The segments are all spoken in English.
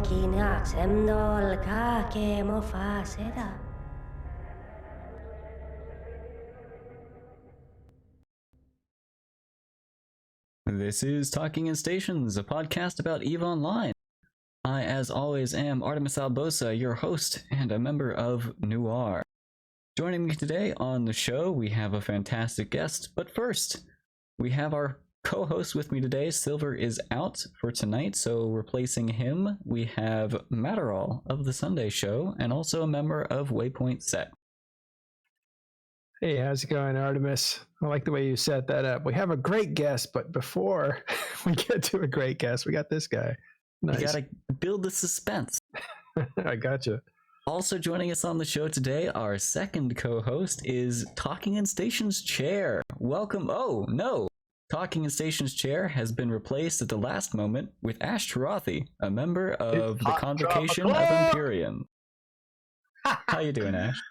kina semnol ka ke mo fa seda. This is Talking in Stations, a podcast about EVE Online. I, as always, am Artemis Albosa, your host and a member of Noir. Joining me today on the show, we have a fantastic guest, but first, we have our co-host with me today. Silver is out for tonight, so replacing him, we have Matterall of the Sunday Show, and also a member of Waypoint Set. Hey, how's it going, Artemis? I like the way you set that up. We have a great guest, but before we get to a great guest, we got this guy. Nice. You gotta build the suspense. I gotcha. Also joining us on the show today, our second co-host is Talking in Stations Chair. Welcome. Oh, no. Talking in Stations Chair has been replaced at the last moment with Ash Tarathy, a member of the Convocation of Empyrean. How you doing, Ash?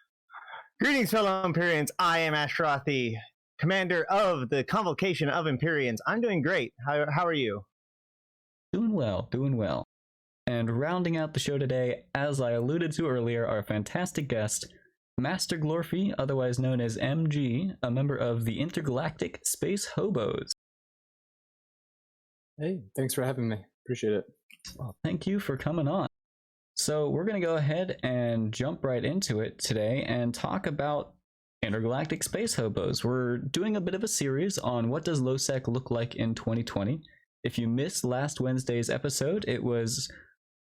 Greetings, fellow Empyreans. I am Ashrathi, commander of the Convocation of Empyreans. I'm doing great. How are you? Doing well. And rounding out the show today, as I alluded to earlier, our fantastic guest, MasterGlorfy, otherwise known as MG, a member of the Intergalactic Space Hobos. Hey, thanks for having me. Appreciate it. Well, thank you for coming on. So we're going to go ahead and jump right into it today and talk about Intergalactic Space Hobos. We're doing a bit of a series on what does Lowsec look like in 2020. If you missed last Wednesday's episode, it was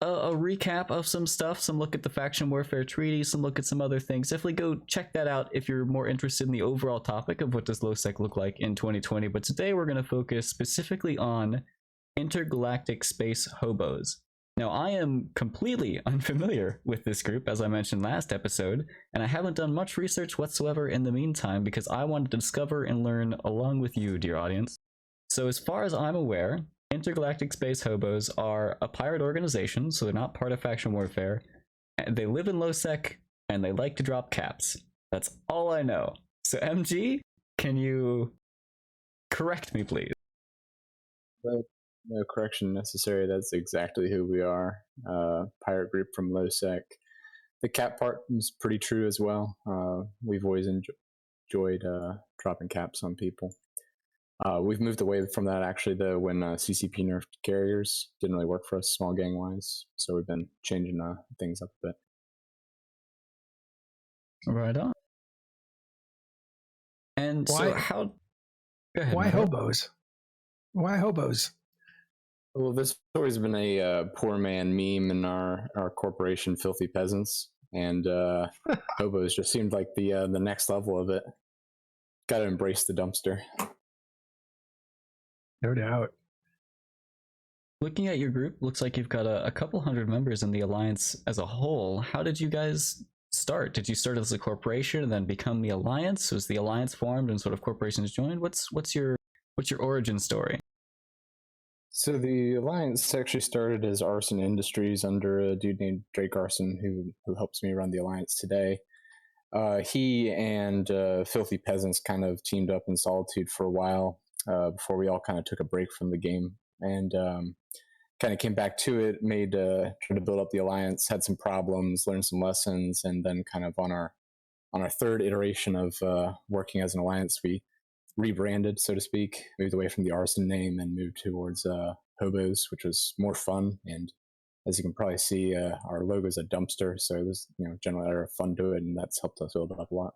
a recap of some stuff, some look at the Faction Warfare Treaty, some look at some other things. Definitely go check that out if you're more interested in the overall topic of what does Lowsec look like in 2020. But today we're going to focus specifically on Intergalactic Space Hobos. Now, I am completely unfamiliar with this group, as I mentioned last episode, and I haven't done much research whatsoever in the meantime because I wanted to discover and learn along with you, dear audience. So as far as I'm aware, Intergalactic Space Hobos are a pirate organization, so they're not part of Faction Warfare. They live in Lowsec, and they like to drop caps. That's all I know. So MG, can you correct me, please? No correction necessary. That's exactly who we are. Pirate group from Lowsec. The cap part is pretty true as well. We've always enjoyed dropping caps on people. We've moved away from that actually though when CCP nerfed carriers. Didn't really work for us small gang wise, so we've been changing things up a bit. Right on. And so how... Go ahead, why Michael. hobos? Why hobos? Well, there's always been a poor man meme in our corporation, Filthy Peasants, and hobos just seemed like the next level of it. Got to embrace the dumpster. No doubt. Looking at your group, looks like you've got a couple hundred members in the Alliance as a whole. How did you guys start? Did you start as a corporation and then become the Alliance? Was the Alliance formed and sort of corporations joined? What's your origin story? So the Alliance actually started as Arson Industries under a dude named Drake Arson, who helps me run the Alliance today. He and Filthy Peasants kind of teamed up in solitude for a while before we all kind of took a break from the game and kind of came back to it, tried to build up the Alliance, had some problems, learned some lessons, and then kind of on our third iteration of working as an Alliance, we rebranded, so to speak, moved away from the Arson name and moved towards Hobos, which was more fun. And as you can probably see, our logo is a dumpster, so there's generally a lot of fun to it, and that's helped us build it up a lot.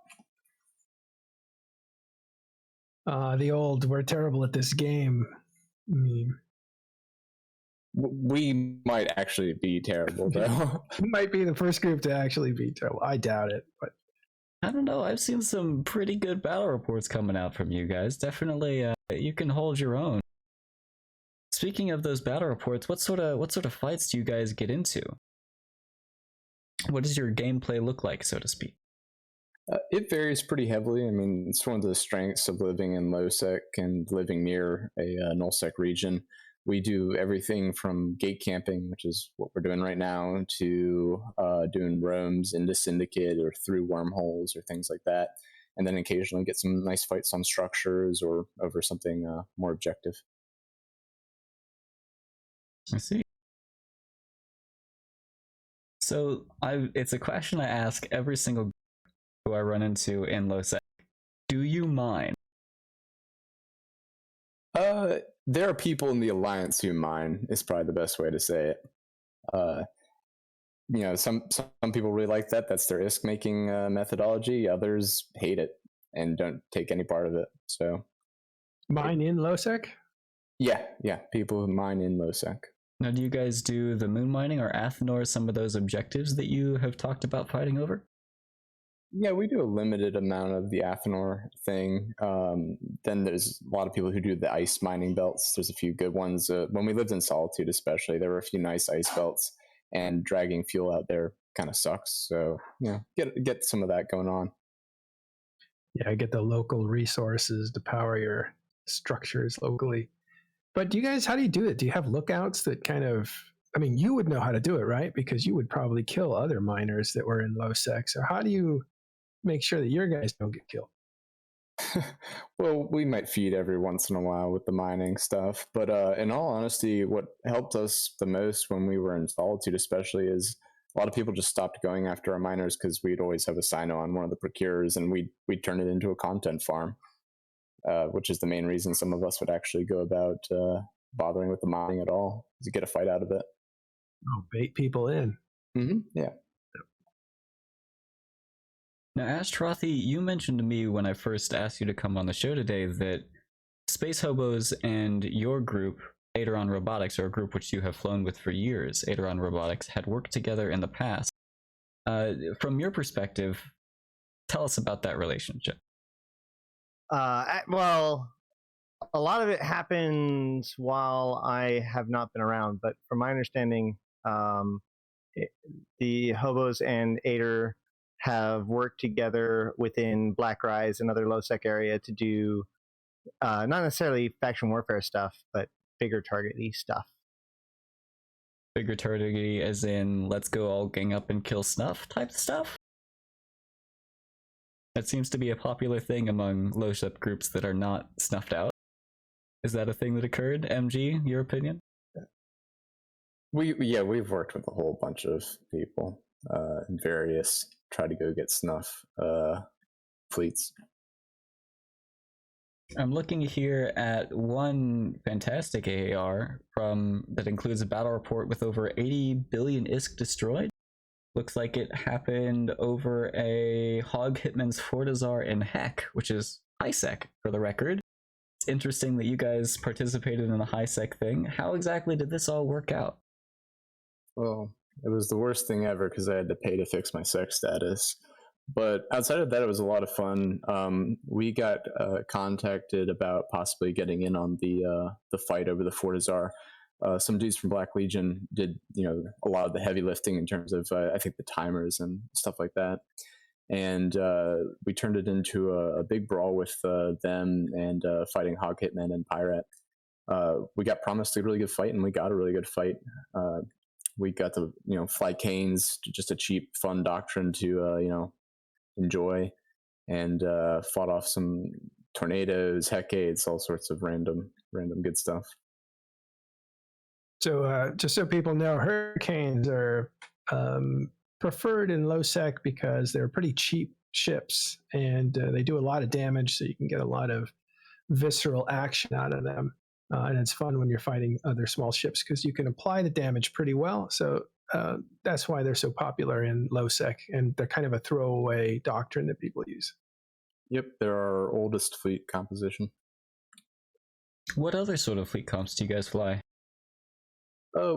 The old "we're terrible at this game" meme. We might actually be terrible, though. Might be the first group to actually be terrible. I doubt it, but I don't know. I've seen some pretty good battle reports coming out from you guys. Definitely, you can hold your own. Speaking of those battle reports, what sort of fights do you guys get into? What does your gameplay look like, so to speak? It varies pretty heavily. I mean, it's one of the strengths of living in Lowsec and living near a nullsec region. We do everything from gate camping, which is what we're doing right now, to doing roams into Syndicate or through wormholes or things like that. And then occasionally get some nice fights on structures or over something more objective. I see. So it's a question I ask every single who I run into in Lowsec. Do you mine? There are people in the Alliance who mine, is probably the best way to say it. Some people really like that. That's their ISK making methodology. Others hate it and don't take any part of it. So Mine in Lowsec? yeah, people who mine in Lowsec. Now, do you guys do the moon mining or Athenor, some of those objectives that you have talked about fighting over? Yeah, we do a limited amount of the Athenor thing. Then there's a lot of people who do the ice mining belts. There's a few good ones. When we lived in Solitude especially, there were a few nice ice belts, and dragging fuel out there kind of sucks. So, get some of that going on. Yeah, get the local resources to power your structures locally. But how do you do it? Do you have lookouts that you would know how to do it, right? Because you would probably kill other miners that were in Lowsec. So how do you make sure that your guys don't get killed? Well, we might feed every once in a while with the mining stuff, but in all honesty, what helped us the most when we were in Solitude especially is a lot of people just stopped going after our miners because we'd always have a sino on one of the procurers, and we'd turn it into a content farm, which is the main reason some of us would actually go about bothering with the mining at all, is to get a fight out of it. Oh, bait people in. Mm-hmm. Yeah. Now, Ashtrothy, you mentioned to me when I first asked you to come on the show today that Space Hobos and your group, Aderon Robotics, or a group which you have flown with for years, Aderon Robotics, had worked together in the past. From your perspective, tell us about that relationship. Well, a lot of it happens while I have not been around, but from my understanding, the Hobos and Ader have worked together within Black Rise and other Lowsec area to do not necessarily faction warfare stuff, but bigger target-y stuff. Bigger target-y as in let's go all gang up and kill snuff type stuff? That seems to be a popular thing among Lowsec groups that are not snuffed out. Is that a thing that occurred? MG, your opinion? We've worked with a whole bunch of people in various try to go get snuff fleets. I'm looking here at one fantastic AAR that includes a battle report with over 80 billion ISK destroyed. Looks like it happened over a Hog Hitman's Fortizar in Heck, which is high-sec for the record. It's interesting that you guys participated in a high-sec thing. How exactly did this all work out? Well, it was the worst thing ever because I had to pay to fix my sec status. But outside of that, it was a lot of fun. We got contacted about possibly getting in on the fight over the Fortizar. Some dudes from Black Legion did, a lot of the heavy lifting in terms of, I think, the timers and stuff like that. And we turned it into a big brawl with them and fighting Hog Hitman and Pirate. We got promised a really good fight, and we got a really good fight. We got to, fly canes, just a cheap, fun doctrine to, enjoy, and fought off some tornadoes, hecates, all sorts of random good stuff. So just so people know, hurricanes are preferred in Lowsec because they're pretty cheap ships, and they do a lot of damage, so you can get a lot of visceral action out of them. And it's fun when you're fighting other small ships because you can apply the damage pretty well. So that's why they're so popular in Lowsec, and they're kind of a throwaway doctrine that people use. Yep, they're our oldest fleet composition. What other sort of fleet comps do you guys fly?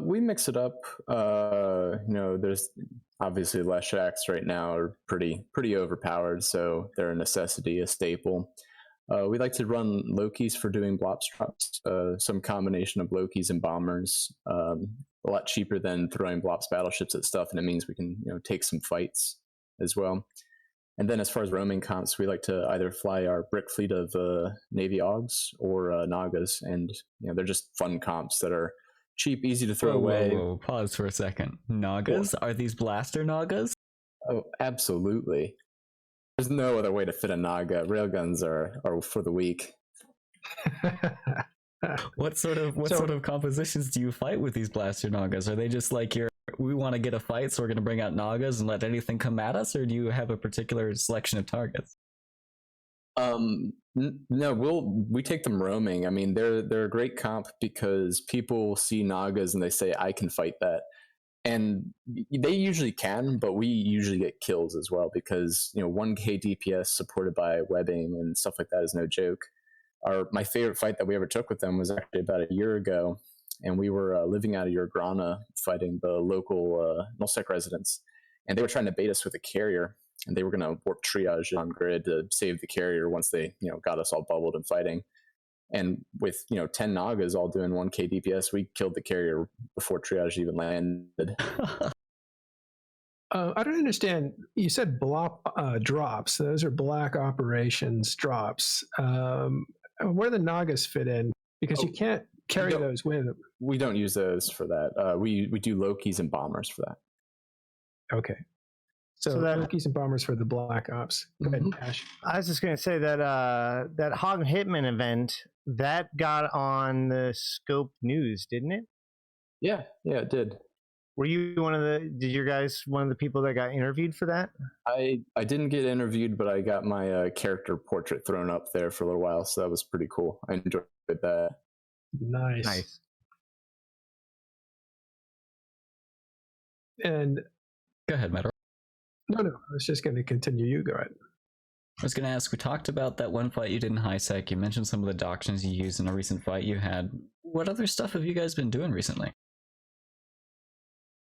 We mix it up. There's obviously Leshaks right now are pretty overpowered, so they're a necessity, a staple. We like to run Lokis for doing Blops drops, some combination of Lokis and bombers. A lot cheaper than throwing Blops battleships at stuff, and it means we can take some fights as well. And then as far as roaming comps, we like to either fly our brick fleet of Navy Augs or Nagas, and they're just fun comps that are cheap, easy to throw away. Whoa, pause for a second. Nagas? Are these blaster Nagas? Oh, absolutely. There's no other way to fit a Naga. Railguns are for the weak. What sort of compositions do you fight with these blaster Nagas? Are they just like we want to get a fight, so we're going to bring out Nagas and let anything come at us, or do you have a particular selection of targets? No, we take them roaming. I mean, they're a great comp because people see Nagas and they say, I can fight that. And they usually can, but we usually get kills as well because, 1K DPS supported by webbing and stuff like that is no joke. My favorite fight that we ever took with them was actually about a year ago, and we were living out of Urgrana fighting the local Nullsec residents, and they were trying to bait us with a carrier, and they were going to warp triage on grid to save the carrier once they got us all bubbled and fighting. And with 10 Nagas all doing 1K DPS, we killed the carrier before triage even landed. I don't understand. You said drops. Those are black operations drops. Where do the Nagas fit in? Because you can't carry those with them. We don't use those for that. We do Lokis and bombers for that. Okay. So Lokis and bombers for the black ops. Go ahead, Ash. I was just going to say that that Hog Hitman event that got on the Scope News, didn't it? Yeah, it did. Were you one of the people that got interviewed for that? I didn't get interviewed, but I got my character portrait thrown up there for a little while, so that was pretty cool. I enjoyed that. Nice. And go ahead, Metal. No, I was just going to continue. You go ahead. I was going to ask, we talked about that one fight you did in high sec. You mentioned some of the doctrines you used in a recent fight you had. What other stuff have you guys been doing recently?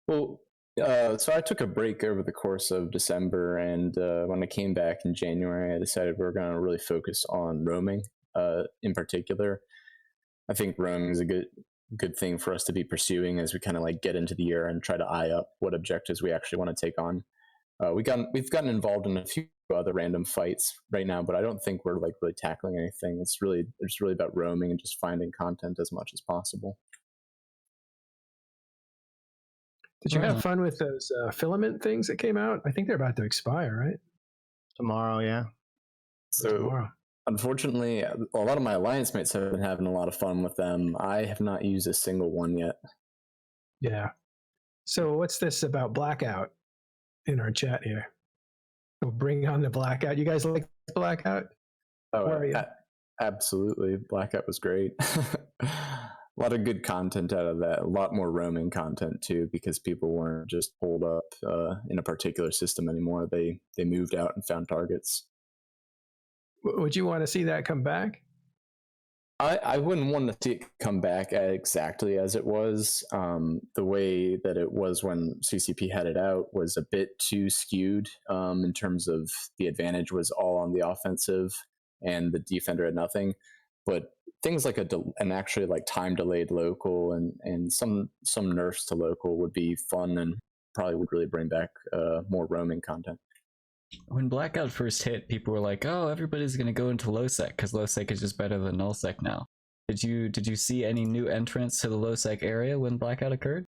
Well, so I took a break over the course of December, and when I came back in January, I decided we were going to really focus on roaming in particular. I think roaming is a good thing for us to be pursuing as we kind of get into the year and try to eye up what objectives we actually want to take on. We've gotten involved in a few other random fights right now, but I don't think we're really tackling anything. It's really about roaming and just finding content as much as possible. Did you have fun with those filament things that came out? I think they're about to expire, right? Tomorrow, yeah. So unfortunately, a lot of my alliance mates have been having a lot of fun with them. I have not used a single one yet. Yeah. So what's this about Blackout in our chat here? We'll bring on the Blackout. You guys like Blackout? Oh, absolutely. Blackout was great. A lot of good content out of that. A lot more roaming content too, because people weren't just pulled up in a particular system anymore. They moved out and found targets. Would you want to see that come back? I wouldn't want to see it come back exactly as it was. The way that it was when CCP had it out was a bit too skewed in terms of the advantage was all on the offensive and the defender had nothing. But things like an actually time delayed local and some nerfs to local would be fun and probably would really bring back more roaming content. When Blackout first hit, people were like, "Oh, everybody's gonna go into Lowsec because Lowsec is just better than Nullsec now." Did you see any new entrants to the Lowsec area when Blackout occurred?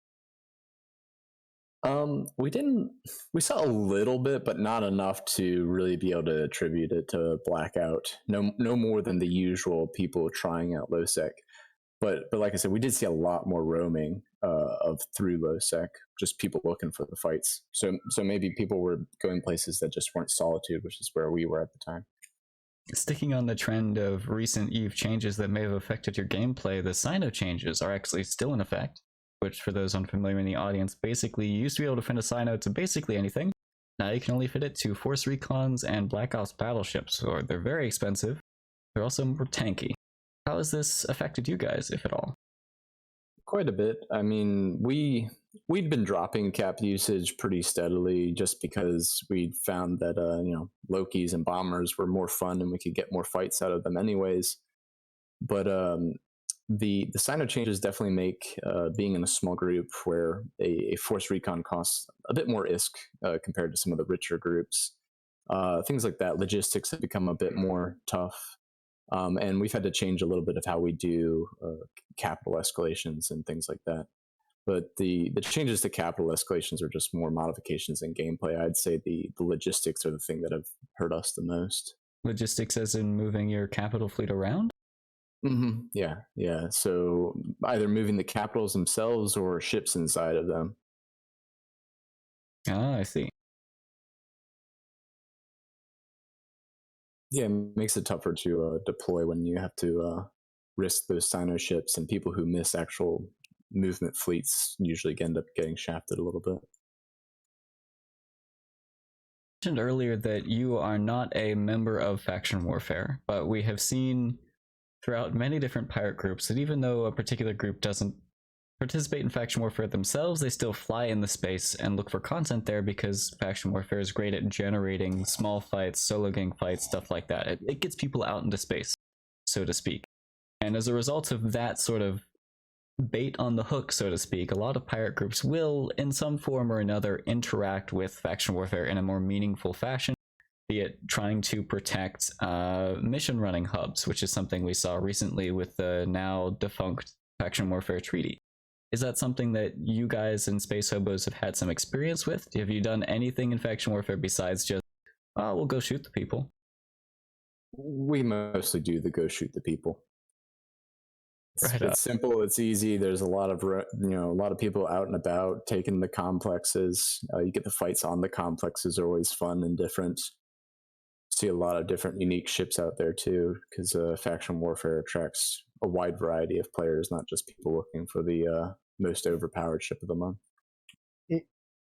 We didn't. We saw a little bit, but not enough to really be able to attribute it to Blackout. No more than the usual people trying out Lowsec. But like I said, we did see a lot more roaming through Lowsec, just people looking for the fights. So maybe people were going places that just weren't Solitude, which is where we were at the time. Sticking on the trend of recent EVE changes that may have affected your gameplay, the Sino changes are actually still in effect, which for those unfamiliar in the audience, basically you used to be able to fit a Sino to basically anything. Now you can only fit it to Force Recons and Black Ops battleships, so they're very expensive. They're also more tanky. How has this affected you guys, if at all? Quite a bit. I mean, we'd been dropping cap usage pretty steadily just because we'd found that Lokis and bombers were more fun and we could get more fights out of them anyways. But the Sino changes definitely make being in a small group where a Force Recon costs a bit more ISK compared to some of the richer groups. Things like that. Logistics have become a bit more tough. And we've had to change a little bit of how we do capital escalations and things like that. But the changes to capital escalations are just more modifications in gameplay. I'd say the logistics are the thing that have hurt us the most. Logistics as in moving your capital fleet around? Yeah. So either moving the capitals themselves or ships inside of them. Ah, I see. Yeah, it makes it tougher to deploy when you have to risk those Sino ships, and people who miss actual movement fleets usually end up getting shafted a little bit. You mentioned earlier that you are not a member of faction warfare, but we have seen throughout many different pirate groups that even though a particular group doesn't participate in faction warfare themselves, they still fly in the space and look for content there because faction warfare is great at generating small fights, solo gang fights, stuff like that. It gets people out into space, so to speak. And as a result of that sort of bait on the hook, so to speak, a lot of pirate groups will, in some form or another, interact with faction warfare in a more meaningful fashion, be it trying to protect mission running hubs, which is something we saw recently with the now defunct faction warfare treaty. Is that something that you guys in Space Hobos have had some experience with? Have you done anything in faction warfare besides just, oh, we'll go shoot the people? We mostly do the go shoot the people. It's simple, it's easy. There's a lot of people out and about taking the complexes. You get the fights on the complexes are always fun and different. See a lot of different unique ships out there too, because faction warfare attracts a wide variety of players, not just people looking for the most overpowered ship of the month. It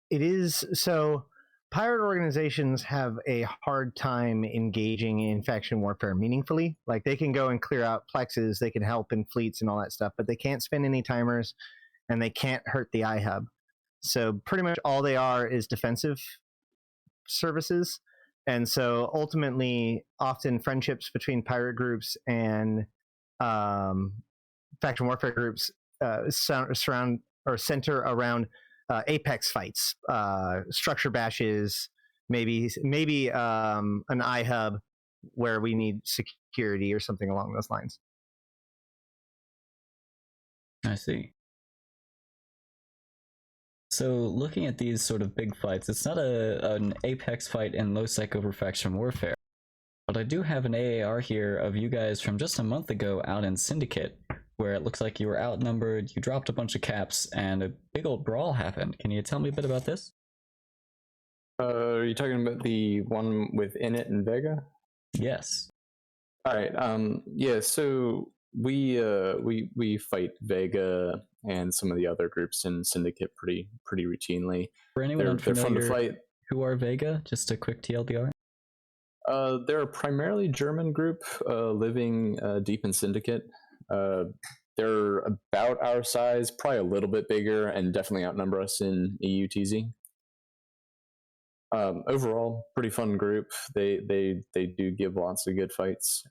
is so. Pirate organizations have a hard time engaging in faction warfare meaningfully. Like, they can go and clear out plexes, they can help in fleets and all that stuff, but they can't spend any timers, and they can't hurt the iHub. So pretty much all they are is defensive services. And so ultimately, often friendships between pirate groups and faction warfare groups surround or center around apex fights, structure bashes, maybe an iHub where we need security or something along those lines. I see. So looking at these sort of big fights, it's not an apex fight in Lowsec over faction warfare, but I do have an AAR here of you guys from just a month ago out in Syndicate, where it looks like you were outnumbered, you dropped a bunch of caps, and a big old brawl happened. Can you tell me a bit about this? Are you talking about the one with Init and Vega? Yes. All right. Yeah. So we fight Vega and some of the other groups in Syndicate pretty routinely. For anyone they're fun to fight. Who are Vega? Just a quick TLDR. They're a primarily German group living deep in Syndicate. They're about our size, probably a little bit bigger, and definitely outnumber us in EUTZ. Overall, pretty fun group. They do give lots of good fights.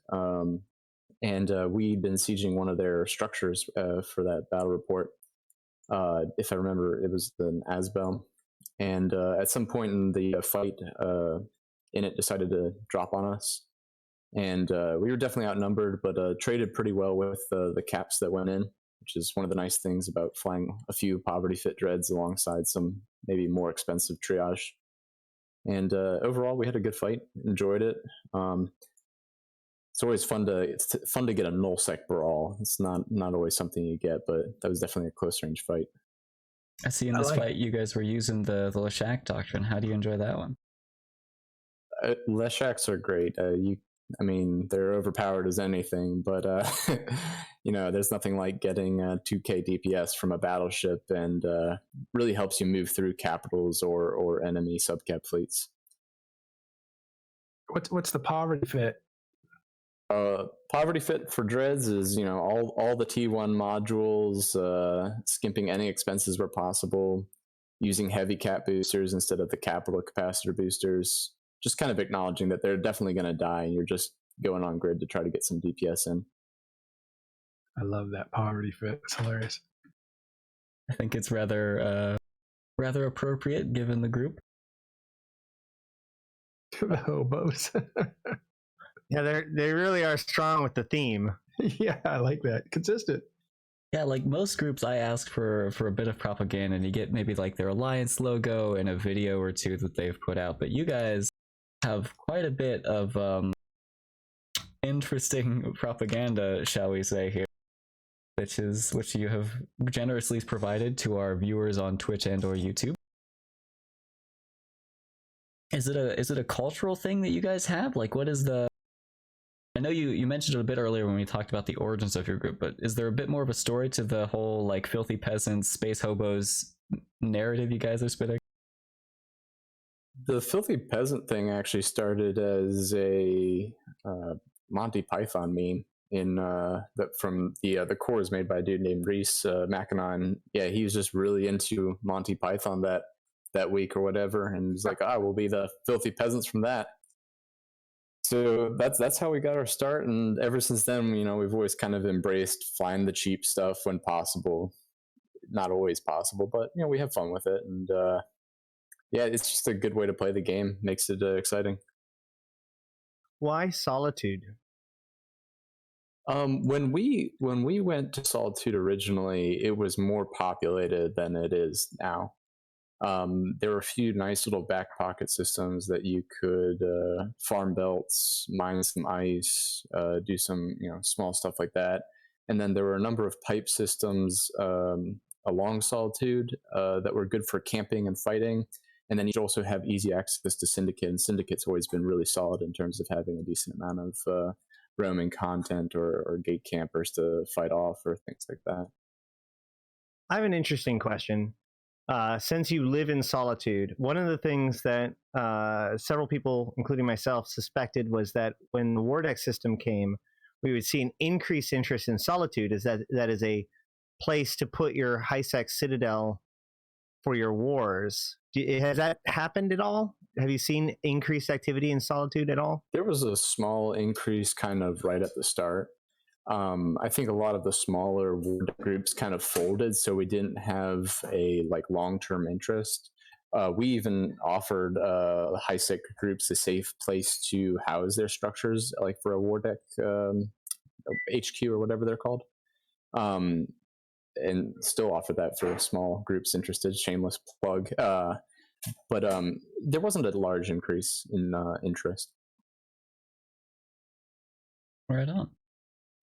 And we'd been sieging one of their structures for that battle report. If I remember, it was an Asbel. And at some point in the fight, Init decided to drop on us. And we were definitely outnumbered, but traded pretty well with the caps that went in, which is one of the nice things about flying a few poverty fit dreads alongside some maybe more expensive triage. And overall, we had a good fight. Enjoyed it. It's always fun to get a nullsec brawl. It's not always something you get, but that was definitely a close range fight. I see in this fight you guys were using the Lowsec doctrine. How do you enjoy that one? Lowsecs are great. They're overpowered as anything, but there's nothing like getting 2k DPS from a battleship, and really helps you move through capitals or enemy subcap fleets. What's the poverty fit? Poverty fit for dreads is all the T1 modules, skimping any expenses where possible, using heavy cap boosters instead of the capital capacitor boosters, just kind of acknowledging that they're definitely going to die and you're just going on grid to try to get some DPS in. I love that poverty fit. It's hilarious. I think it's rather appropriate given the group. The hobos. Yeah, they really are strong with the theme. Yeah, I like that. Consistent. Yeah, like most groups, I ask for a bit of propaganda, and you get maybe like their alliance logo and a video or two that they've put out. But you guys have quite a bit of interesting propaganda, shall we say here, which you have generously provided to our viewers on Twitch and or YouTube. Is it a cultural thing that you guys have? Like, what is the? I know you mentioned it a bit earlier when we talked about the origins of your group, but is there a bit more of a story to the whole like filthy peasants, space hobos narrative you guys are spitting? The filthy peasant thing actually started as a Monty Python meme in that from the cores made by a dude named Reese Mackinac. Yeah, he was just really into Monty Python that week or whatever, and he's like, we'll be the filthy peasants from that. So that's how we got our start, and ever since then, we've always kind of embraced flying the cheap stuff when possible. Not always possible, but we have fun with it, and yeah, it's just a good way to play the game. Makes it exciting. Why Solitude? When we went to Solitude originally, it was more populated than it is now. There were a few nice little back pocket systems that you could farm belts, mine some ice, do some small stuff like that, and then there were a number of pipe systems along Solitude that were good for camping and fighting. And then you also have easy access to Syndicate, and Syndicate's always been really solid in terms of having a decent amount of roaming content or gate campers to fight off or things like that. I have an interesting question. Since you live in Solitude, one of the things that several people, including myself, suspected was that when the Wardex system came, we would see an increased interest in Solitude, as that is a place to put your high-sec citadel for your wars. Has that happened at all? Have you seen increased activity in Solitude at all? There was a small increase kind of right at the start. I think a lot of the smaller ward groups kind of folded, so we didn't have a long-term interest. We even offered high-sec groups a safe place to house their structures, like for a Wardeck HQ or whatever they're called. And still offer that for small groups interested. Shameless plug. But there wasn't a large increase in interest. Right on.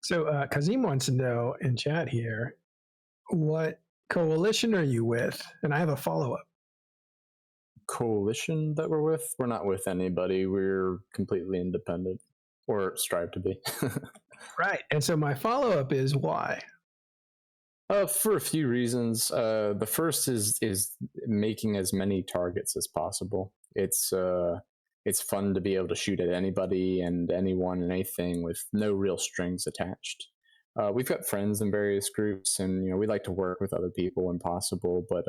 So Kazim wants to know in chat here, what coalition are you with? And I have a follow-up. Coalition that we're with? We're not with anybody. We're completely independent, or strive to be. Right. And so my follow-up is why? For a few reasons. The first is making as many targets as possible. It's fun to be able to shoot at anybody and anyone and anything with no real strings attached. We've got friends in various groups, and we like to work with other people when possible. But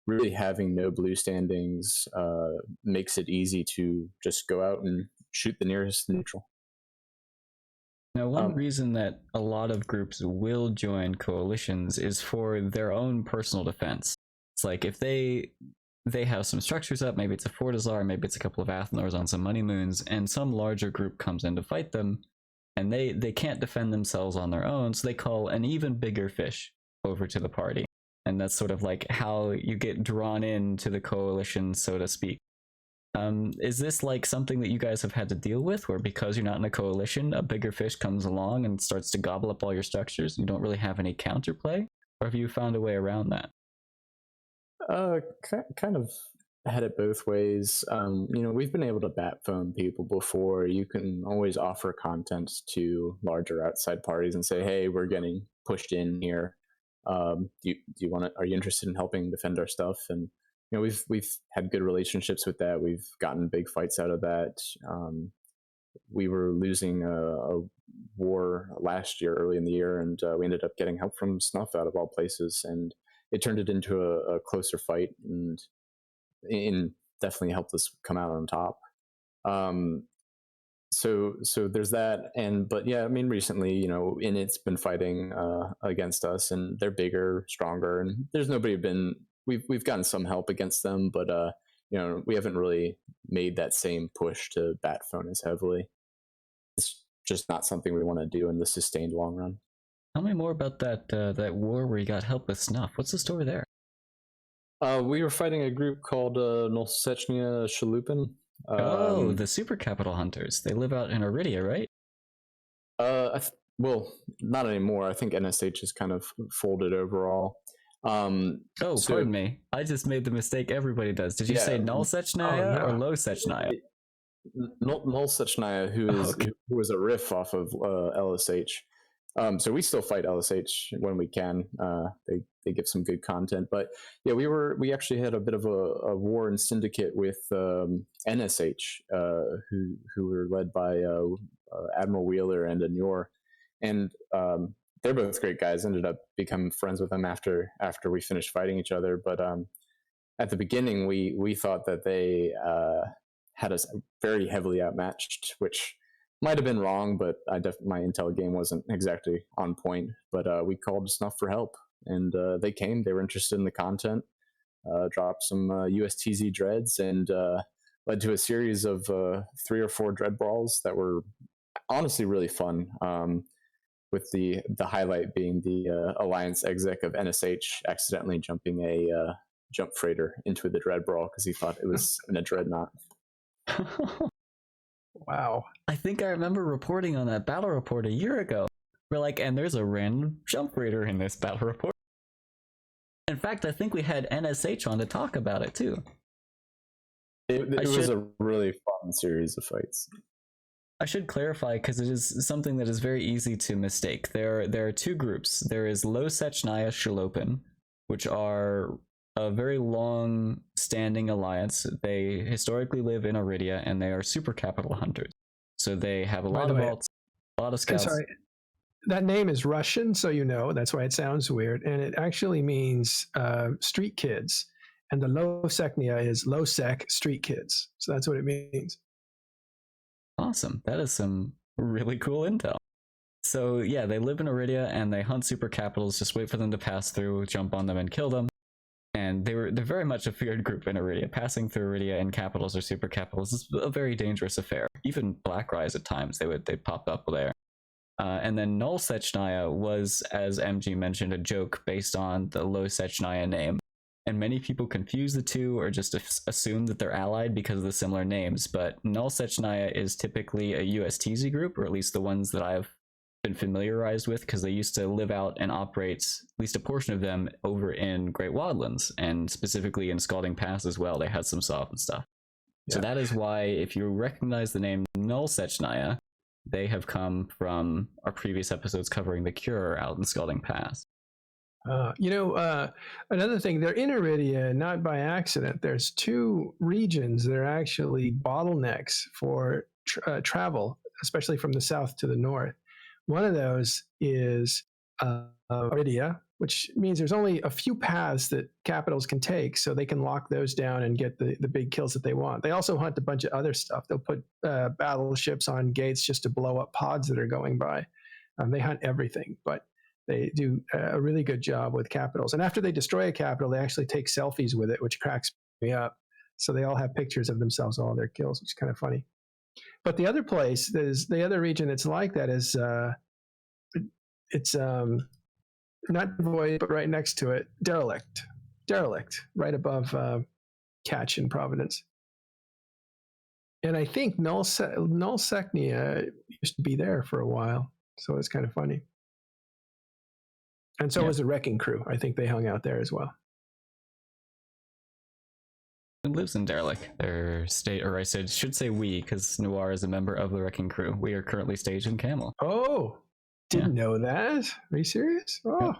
really having no blue standings makes it easy to just go out and shoot the nearest neutral. Now, one reason that a lot of groups will join coalitions is for their own personal defense. It's like if they have some structures up, maybe it's a Fortizar, maybe it's a couple of Athenors on some money moons, and some larger group comes in to fight them, and they can't defend themselves on their own, so they call an even bigger fish over to the party. And that's sort of like how you get drawn into the coalition, so to speak. Is this like something that you guys have had to deal with, where because you're not in a coalition, a bigger fish comes along and starts to gobble up all your structures? You don't really have any counterplay? Or have you found a way around that? Kind of had it both ways. We've been able to bat phone people before. You can always offer content to larger outside parties and say, hey, we're getting pushed in here. Do you want to, are you interested in helping defend our stuff? And we've had good relationships with that. We've gotten big fights out of that. We were losing a war last year, early in the year, and we ended up getting help from Snuff out of all places, and it turned it into a closer fight, and definitely helped us come out on top. So there's that, but yeah, I mean, recently, Init's been fighting against us, and they're bigger, stronger, and there's nobody been. We've gotten some help against them, but we haven't really made that same push to bat phone as heavily. It's just not something we want to do in the sustained long run. Tell me more about that war where you got help with Snuff. What's the story there? We were fighting a group called Nosechnia Shalupin. The super capital hunters. They live out in Iridia, right? Well, not anymore. I think NSH is kind of folded overall. Oh, so- pardon me. I just made the mistake everybody does. Did you Yeah. say Nullsechnaya no. or Lowsechnaya? Nullsechnaya, who is Okay. who was a riff off of LSH. So we still fight LSH when we can. They give some good content, but yeah, we actually had a bit of a war in Syndicate with NSH, who were led by Admiral Wheeler and Anur, and they're both great guys. Ended up becoming friends with them after we finished fighting each other. But at the beginning, we thought that they had us very heavily outmatched, which might have been wrong, but my intel game wasn't exactly on point. But we called Snuff for help, and they came. They were interested in the content, dropped some USTZ dreads, and led to a series of 3 or 4 dread brawls that were honestly really fun. With the highlight being the Alliance exec of NSH accidentally jumping a jump freighter into the dread brawl because he thought it was in a dreadnought. Wow. I think I remember reporting on that battle report a year ago. We're like, and there's a random jump raider in this battle report. In fact, I think we had NSH on to talk about it too. It was a really fun series of fights. I should clarify because it is something that is very easy to mistake. There are 2 groups. There is Lowsechnaya Shalopen, which are a very long-standing alliance. They historically live in Iridia, and they are super capital hunters. So they have a lot of alts, a lot of scouts. Sorry. That name is Russian, so you know. That's why it sounds weird. And it actually means street kids. And the Lowsecnia is Lowsec street kids. So that's what it means. Awesome. That is some really cool intel. So yeah, they live in Iridia and they hunt super capitals, just wait for them to pass through, jump on them and kill them. And they're very much a feared group in Iridia. Passing through Iridia in capitals or super capitals is a very dangerous affair. Even Black Rise at times, they pop up there. And then Nullsechnaya was, as MG mentioned, a joke based on the Lowsechnaya name. And many people confuse the two or just assume that they're allied because of the similar names. But Nullsechnaya is typically a USTZ group, or at least the ones that I've been familiarized with, because they used to live out and operate at least a portion of them over in Great Wildlands, and specifically in Scalding Pass as well. They had some soft stuff. Yeah. So that is why, if you recognize the name Nullsechnaya, they have come from our previous episodes covering the Cure out in Scalding Pass. Another thing, they're in Iridia not by accident. There's 2 regions that are actually bottlenecks for travel, especially from the south to the north. One of those is Iridia, which means there's only a few paths that capitals can take, so they can lock those down and get the big kills that they want. They also hunt a bunch of other stuff. They'll put battleships on gates just to blow up pods that are going by. They hunt everything, but they do a really good job with capitals. And after they destroy a capital, they actually take selfies with it, which cracks me up. So they all have pictures of themselves, all their kills, which is kind of funny. But the other place, the other region that's like that is, it's not Void, but right next to it, Derelict, right above Catch in Providence. And I think Nullsechnaya used to be there for a while, so it's kind of funny. And so was the Wrecking Crew. I think they hung out there as well. It lives in Derelict, their state, or I should say we, because Noir is a member of the Wrecking Crew. We are currently staged in Camel. Oh, didn't know that. Are you serious? Oh. Yeah.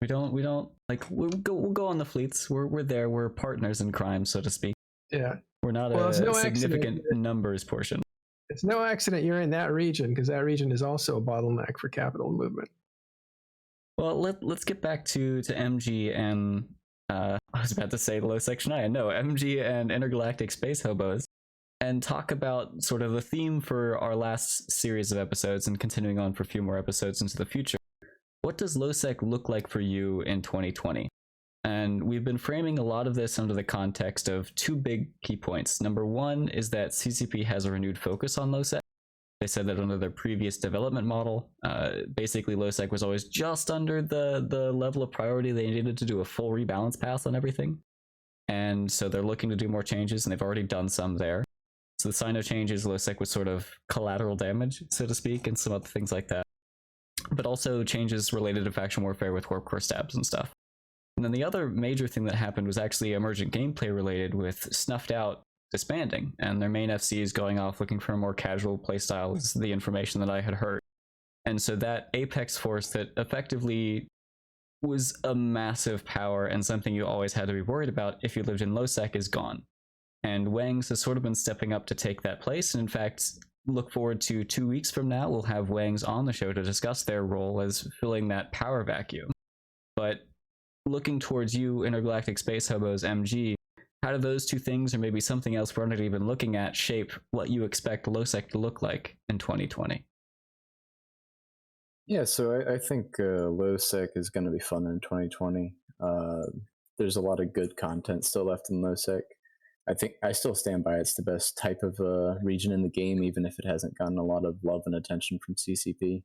We don't like we'll go on the fleets. We're there. We're partners in crime, so to speak. Yeah. We're not a significant numbers portion. It's no accident you're in that region, because that region is also a bottleneck for capital movement. Well, let's get back to MG and I was about to say Lowsechnaya. No, MG and Intergalactic Space Hobos, and talk about sort of the theme for our last series of episodes and continuing on for a few more episodes into the future. What does Lowsec look like for you in 2020? And we've been framing a lot of this under the context of 2 big key points. Number 1 is that CCP has a renewed focus on Lowsec. They said that under their previous development model, basically Lowsec was always just under the level of priority they needed to do a full rebalance pass on everything. And so they're looking to do more changes, and they've already done some there. So the Sino changes, Lowsec was sort of collateral damage, so to speak, and some other things like that. But also changes related to faction warfare with warp core stabs and stuff. And then the other major thing that happened was actually emergent gameplay related, with Snuffed Out disbanding, and their main FCs going off looking for a more casual playstyle, is the information that I had heard. And so that Apex force that effectively was a massive power and something you always had to be worried about if you lived in Lowsec is gone. And Wangs has sort of been stepping up to take that place, and in fact, look forward to 2 weeks from now, we'll have Wangs on the show to discuss their role as filling that power vacuum. But looking towards you, Intergalactic Space Hobos, MG, how do those two things, or maybe something else we're not even looking at, shape what you expect Lowsec to look like in 2020? Yeah, so I think Lowsec is going to be fun in 2020. There's a lot of good content still left in Lowsec. I think I still stand by it's the best type of region in the game, even if it hasn't gotten a lot of love and attention from CCP.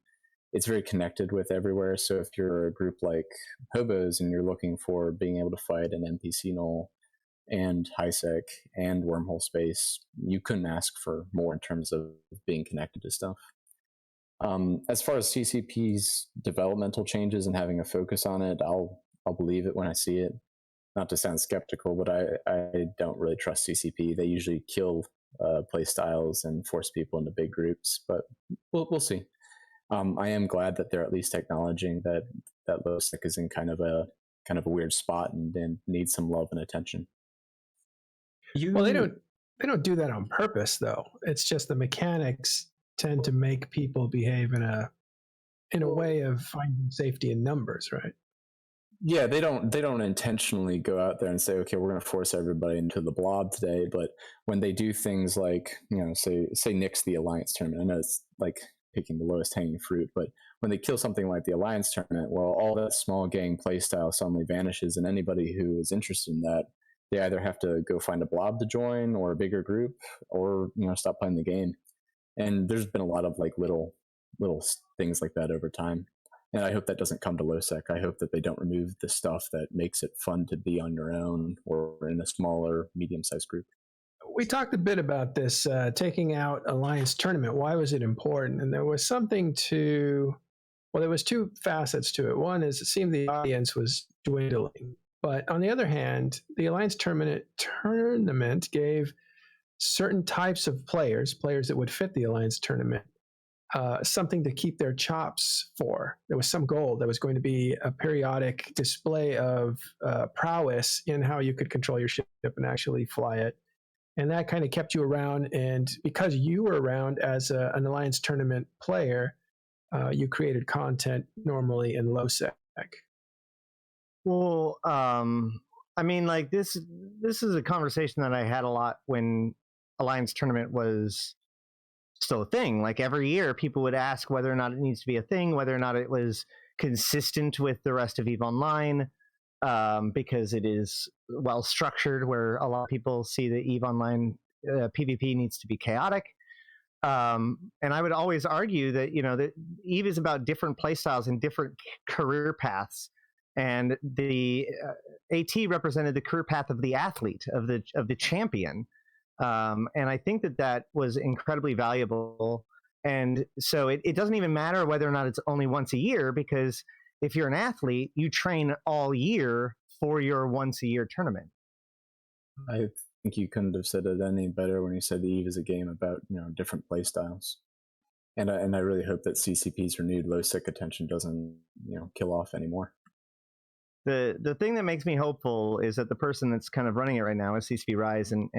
It's very connected with everywhere, so if you're a group like Hobos and you're looking for being able to fight an NPC null and HiSec and wormhole space, you couldn't ask for more in terms of being connected to stuff. As far as CCP's developmental changes and having a focus on it, I'll believe it when I see it. Not to sound skeptical, but I don't really trust CCP. They usually kill play styles and force people into big groups, but we'll see. I am glad that they're at least acknowledging that Lowsec is in kind of a weird spot and needs some love and attention. Well, they don't do that on purpose, though. It's just the mechanics tend to make people behave in a way of finding safety in numbers, right? Yeah, they don't intentionally go out there and say, okay, we're going to force everybody into the blob today. But when they do things like, say nix the Alliance tournament, I know it's like picking the lowest hanging fruit, but when they kill something like the Alliance tournament, well, all that small gang playstyle suddenly vanishes, and anybody who is interested in that, they either have to go find a blob to join or a bigger group, or stop playing the game. And there's been a lot of like little things like that over time. And I hope that doesn't come to Lowsec. I hope that they don't remove the stuff that makes it fun to be on your own or in a smaller, medium-sized group. We talked a bit about this, taking out Alliance Tournament. Why was it important? And there was there was two facets to it. One is it seemed the audience was dwindling. But on the other hand, the Alliance Tournament gave certain types of players that would fit the Alliance Tournament, something to keep their chops for. There was some goal. There was going to be a periodic display of prowess in how you could control your ship and actually fly it. And that kind of kept you around. And because you were around as an Alliance Tournament player, you created content normally in Lowsec. Well, I mean, like this is a conversation that I had a lot when Alliance Tournament was still a thing. Like every year, people would ask whether or not it needs to be a thing, whether or not it was consistent with the rest of EVE Online, because it is well structured, where a lot of people see that EVE Online PvP needs to be chaotic. And I would always argue that that EVE is about different playstyles and different career paths. And the AT represented the career path of the athlete, of the champion. And I think that was incredibly valuable. And so it doesn't even matter whether or not it's only once a year, because if you're an athlete, you train all year for your once a year tournament. I think you couldn't have said it any better when you said the EVE is a game about different play styles. And I really hope that CCP's renewed Lowsec attention doesn't kill off anymore. The thing that makes me hopeful is that the person that's kind of running it right now is CCP Rise and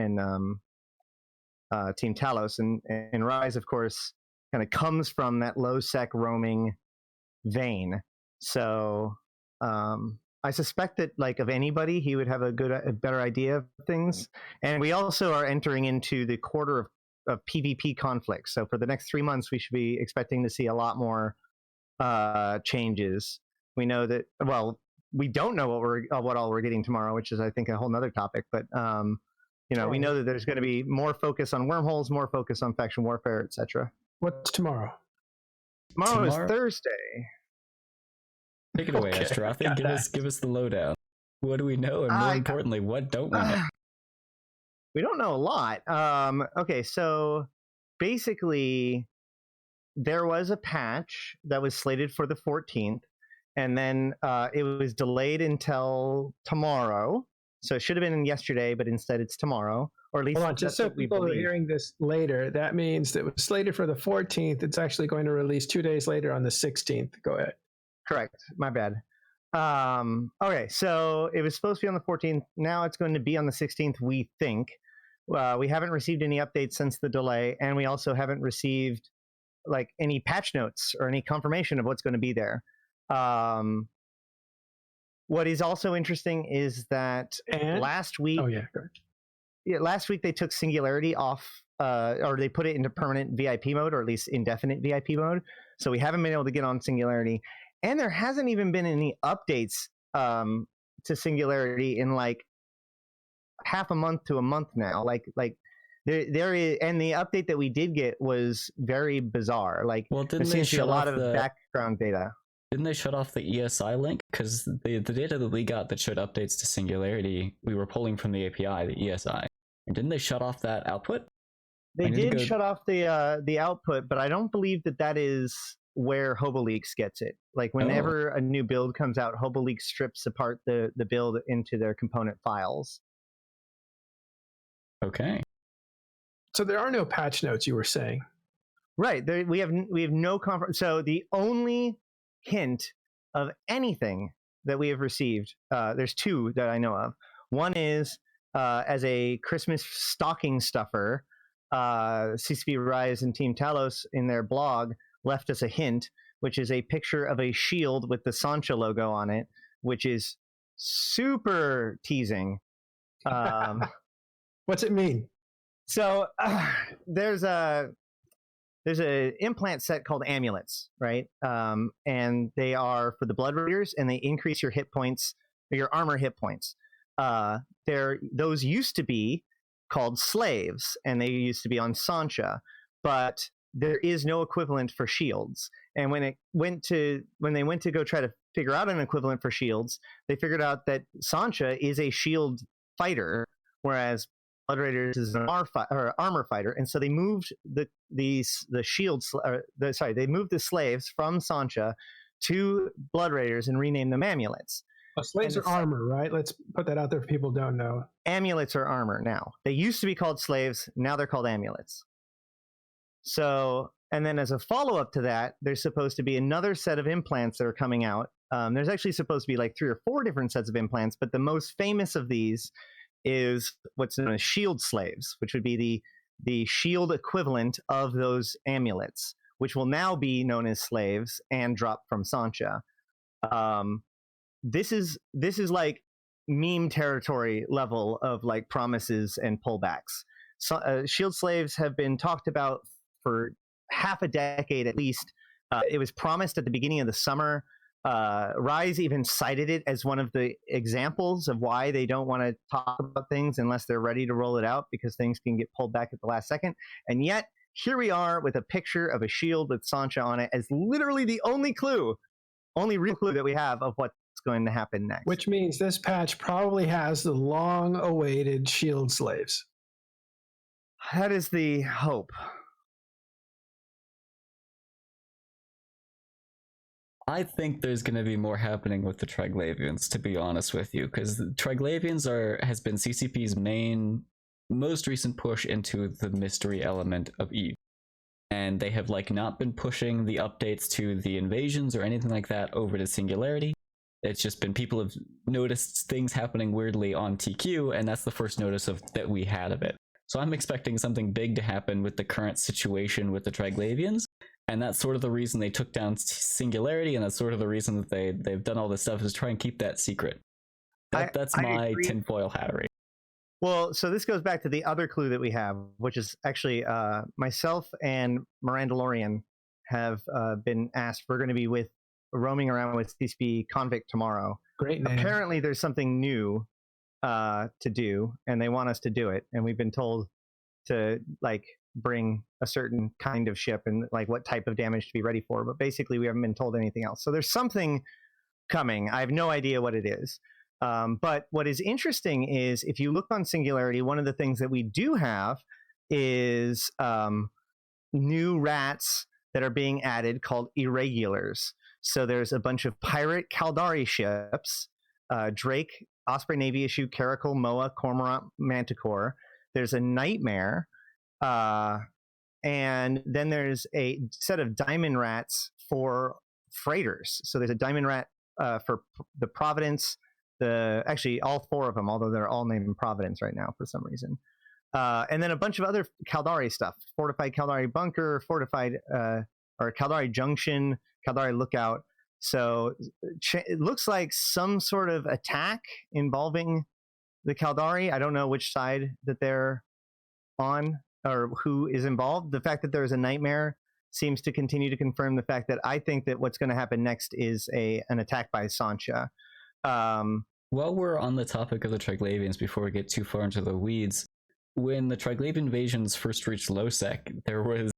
Team Talos, and Rise, of course, kind of comes from that Lowsec roaming vein. So I suspect that, like, of anybody, he would have a better idea of things. And we also are entering into the quarter of PvP conflicts. So for the next 3 months, we should be expecting to see a lot more changes. We know that, well, we don't know what all we're getting tomorrow, which is, I think, a whole nother topic. But we know that there's going to be more focus on wormholes, more focus on faction warfare, etc. What's tomorrow? Tomorrow is Thursday. Take it away, Astrothi. Give us the lowdown. What do we know, and more importantly, what don't we know? We don't know a lot. Okay, so basically, there was a patch that was slated for the 14th, and then it was delayed until tomorrow. So it should have been yesterday, but instead it's tomorrow, or at least Hold on, just so people are hearing this later, that means that it was slated for the 14th. It's actually going to release 2 days later on the 16th. Go ahead. Correct. My bad. Okay, so it was supposed to be on the 14th. Now it's going to be on the 16th, we think. We haven't received any updates since the delay, and we also haven't received like any patch notes or any confirmation of what's going to be there. What is also interesting is that last week, last week they took Singularity off, or they put it into permanent VIP mode, or at least indefinite VIP mode. So we haven't been able to get on Singularity, and there hasn't even been any updates to Singularity in like half a month to a month now. Like there is, and the update that we did get was very bizarre. Like, well, there seems to be a lot of background data. Didn't they shut off the ESI link? Because the data that we got that showed updates to Singularity, we were pulling from the API, the ESI. And didn't they shut off that output? They did shut off the output, but I don't believe that is where HoboLeaks gets it. Like, whenever a new build comes out, HoboLeaks strips apart the build into their component files. Okay. So there are no patch notes, you were saying. Right. We have no so the only hint of anything that we have received, there's two that I know of. One is as a Christmas stocking stuffer, CCP Rise and Team Talos in their blog left us a hint, which is a picture of a shield with the Sancha logo on it, which is super teasing. What's it mean? So there's an implant set called amulets, right? And they are for the Blood Raiders, and they increase your hit points, or your armor hit points. Those used to be called slaves, and they used to be on Sancha, but there is no equivalent for shields. And when they went to go try to figure out an equivalent for shields, they figured out that Sancha is a shield fighter, whereas Blood Raiders is an armor fighter, and so they moved they moved the slaves from Sancha to Blood Raiders and renamed them amulets. Slaves are armor, right? Let's put that out there for people who don't know. Amulets are armor now. They used to be called slaves, now they're called amulets. So, and then as a follow-up to that, there's supposed to be another set of implants that are coming out. There's actually supposed to be like 3 or 4 different sets of implants, but the most famous of these is what's known as shield slaves, which would be the shield equivalent of those amulets, which will now be known as slaves and drop from Sancha. This is like meme territory level of like promises and pullbacks. So, shield slaves have been talked about for half a decade at least. It was promised at the beginning of the summer. Rise even cited it as one of the examples of why they don't want to talk about things unless they're ready to roll it out, because things can get pulled back at the last second. And yet, here we are with a picture of a shield with Sancha on it as literally the only real clue that we have of what's going to happen next. Which means this patch probably has the long-awaited shield slaves. That is the hope. I think there's going to be more happening with the Triglavians, to be honest with you, because the Triglavians has been CCP's most recent push into the mystery element of Eve. And they have like not been pushing the updates to the invasions or anything like that over to Singularity. It's just been people have noticed things happening weirdly on TQ, and that's the first notice that we had of it. So I'm expecting something big to happen with the current situation with the Triglavians. And that's sort of the reason they took down Singularity, and that's sort of the reason that they've done all this stuff, is try and keep that secret. That's my tinfoil hattery. Well, so this goes back to the other clue that we have, which is actually myself and Mirandalorian have been asked. We're going to be roaming around with CCP Convict tomorrow. Great name. Apparently there's something new to do, and they want us to do it. And we've been told to like bring a certain kind of ship and like what type of damage to be ready for, but basically we haven't been told anything else. So there's something coming. I have no idea what it is. But what is interesting is if you look on Singularity, one of the things that we do have is new rats that are being added called irregulars. So there's a bunch of pirate Caldari ships, Drake, Osprey Navy issue, Caracal, Moa, Cormorant, Manticore. There's a Nightmare. And then there's a set of diamond rats for freighters. So there's a diamond rat for the Providence, actually all 4 of them, although they're all named Providence right now for some reason. And then a bunch of other Caldari stuff, fortified Caldari bunker, fortified or Caldari junction, Caldari lookout. So it looks like some sort of attack involving the Caldari. I don't know which side that they're on or who is involved. The fact that there's a Nightmare seems to continue to confirm the fact that I think that what's going to happen next is an attack by Sancha. While we're on the topic of the Triglavians, before we get too far into the weeds, when the Triglavian invasions first reached Lowsec, there was,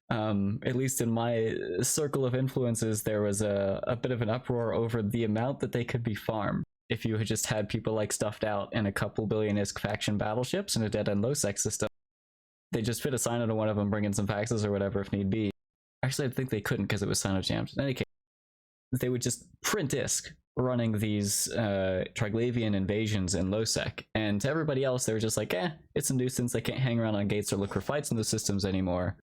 at least in my circle of influences, there was a bit of an uproar over the amount that they could be farmed. If you had just had people like stuffed out in a couple billion-isk faction battleships in a dead-end Lowsec system, they just fit a sign into one of them, bring in some faxes or whatever if need be. Actually, I think they couldn't because it was sino-jammed. In any case, they would just print isk running these Triglavian invasions in Lowsec, and to everybody else they were just like, it's a nuisance, they can't hang around on gates or look for fights in the systems anymore.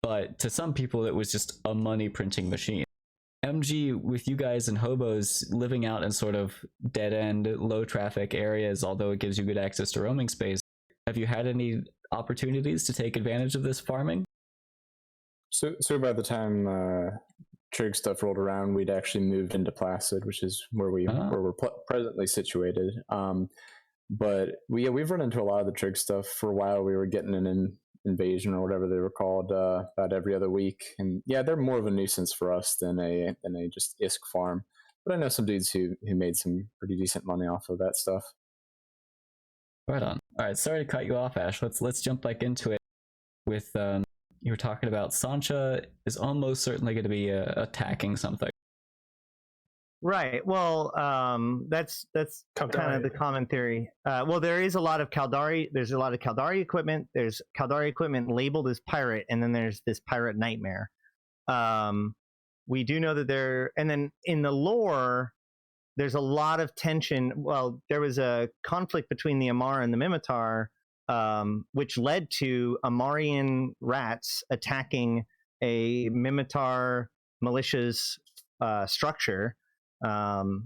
But to some people it was just a money printing machine. MG, with you guys and hobos living out in sort of dead-end, low traffic areas, although it gives you good access to roaming space, have you had any opportunities to take advantage of this farming? So by the time Trig stuff rolled around, we'd actually moved into Placid, which is where we're presently situated. But we've run into a lot of the Trig stuff. For a while, we were getting an invasion or whatever they were called about every other week, and yeah, they're more of a nuisance for us than a just isk farm. But I know some dudes who made some pretty decent money off of that stuff. Right on. All right, sorry to cut you off, Ash. Let's jump back into it. With you were talking about Sancha is almost certainly going to be attacking something. Right. Well, that's kind of the common theory. Well, there is a lot of Caldari. There's a lot of Caldari equipment. There's Caldari equipment labeled as pirate, and then there's this pirate Nightmare. We do know that and then in the lore, there's a lot of tension. Well, there was a conflict between the Amar and the Mimitar, which led to Amarian rats attacking a Mimitar militia's structure,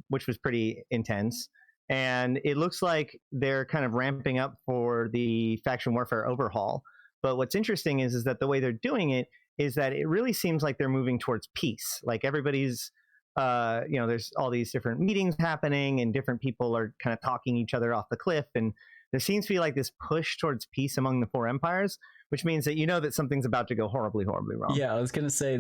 which was pretty intense. And it looks like they're kind of ramping up for the faction warfare overhaul. But what's interesting is that the way they're doing it is that it really seems like they're moving towards peace. Like everybody's, there's all these different meetings happening and different people are kind of talking each other off the cliff. And there seems to be like this push towards peace among the 4 empires, which means that that something's about to go horribly, horribly wrong. Yeah, I was going to say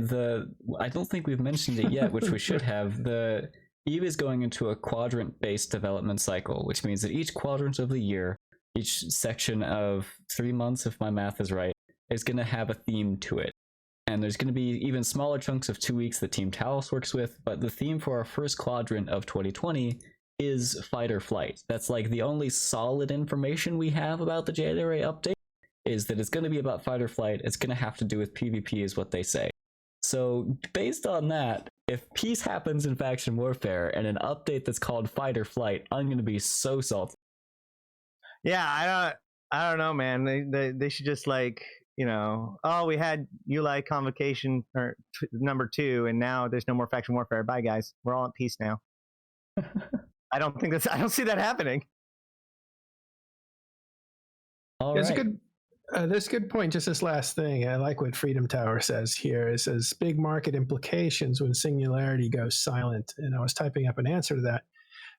I don't think we've mentioned it yet, which we should have. The EVE is going into a quadrant-based development cycle, which means that each quadrant of the year, each section of 3 months, if my math is right, is going to have a theme to it. And there's going to be even smaller chunks of 2 weeks that Team Talos works with, but the theme for our first quadrant of 2020 is fight or flight. That's like the only solid information we have about the January update, is that it's going to be about fight or flight. It's going to have to do with PvP is what they say. So based on that, if peace happens in faction warfare and an update that's called fight or flight, I'm going to be so salty. Yeah, I don't know, man. They should just like, we had Uli convocation or number 2, and now there's no more faction warfare. Bye, guys. We're all at peace now. I don't see that happening. All That's right. a good. That's a good point. Just this last thing, I like what Freedom Tower says here. It says big market implications when Singularity goes silent. And I was typing up an answer to that.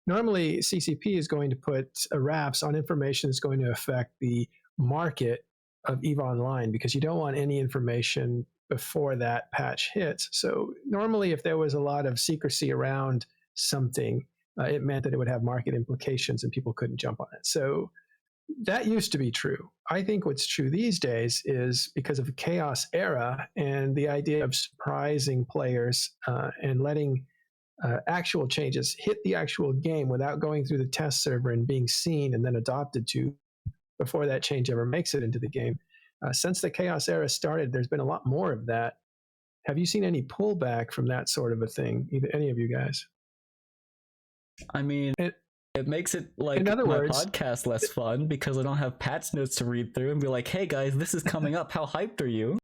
Normally, CCP is going to put wraps on information that's going to affect the market of EVE Online, because you don't want any information before that patch hits. So normally, if there was a lot of secrecy around something, it meant that it would have market implications and people couldn't jump on it. So that used to be true. I think what's true these days is because of the chaos era and the idea of surprising players and letting actual changes hit the actual game without going through the test server and being seen and then adopted to before that change ever makes it into the game. Since the Chaos era started, there's been a lot more of that. Have you seen any pullback from that sort of a thing, either any of you guys? I mean, it makes it like in other my words, podcast less fun because I don't have patch notes to read through and be like, hey guys, this is coming up. How hyped are you?